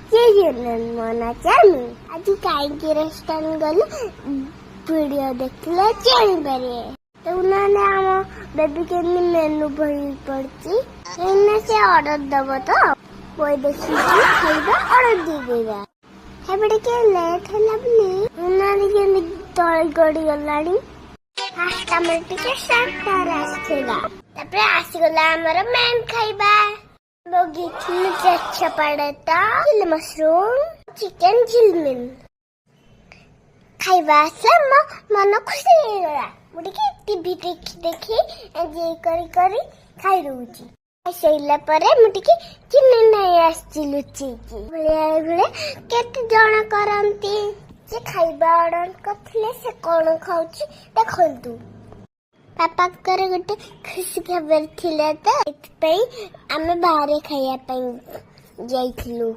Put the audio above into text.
ମନା ଚାଲୁ ଆଜି କାହିଁକି ରେଷ୍ଟୁରାଣ୍ଟ ଗଲୁ ଭିଡିଓ ଦେଖିଲେ ଜାଣିପାରିବେ। ଦେଖୁନାହାନ୍ତି ଆମ ବେବି କେମିତି ମେନୁ ବହି ପଡିଛି। ଏଇନା ସେ ଅର୍ଡର ଦବ ତ ବହି ଦେଖିକି ଖାଇବା ଅର୍ଡର ଦେଇଦେବା। ଏବେ ଟିକେ ଲେଟ୍ ହେଲା ବୋଲି ଦେଖୁନାହାନ୍ତି କେମିତି ତଳେ ଗଡି ଗଲାଣି। ଫାଷ୍ଟ ଆମର ଟିକେ ଷ୍ଟାର୍ଟର ଆସିଥିଲା, ତାପରେ ଆସିଗଲା ଆମର ମେନ୍ ଖାଇବା। ବଗିଚି ଚପାଟା ଚିଲି ମସରୁମ ଚିକେନ ଝିଲମିଲ ଖାଇବା ଆସିଲା। ମୋ ମନ ଖୁସି ହେଇଗଲା। ମୁଁ ଟିକେ ଟିଭି ଦେଖି ଏନ୍ଜୟ କରି ଖାଇ ଦଉଛି। ଖାଇସାରିଲା ପରେ ମୁଁ ଟିକେ ଚିନି ନେଇ ଆସିଛି ଲୁଚେଇକି। ଭଳିଆ କେତେ ଜଣ କରନ୍ତି। ସେ ଖାଇବା ଅର୍ଡର କରିଥିଲେ ସେ କଣ ଖାଉଛି ଦେଖନ୍ତୁ। ବାପାଙ୍କର ଗୋଟେ ଖୁସି ଖବର ଥିଲା ତ, ସେଥିପାଇଁ ଆମେ ବାହାରେ ଖାଇବା ପାଇଁ ଯାଇଥିଲୁ।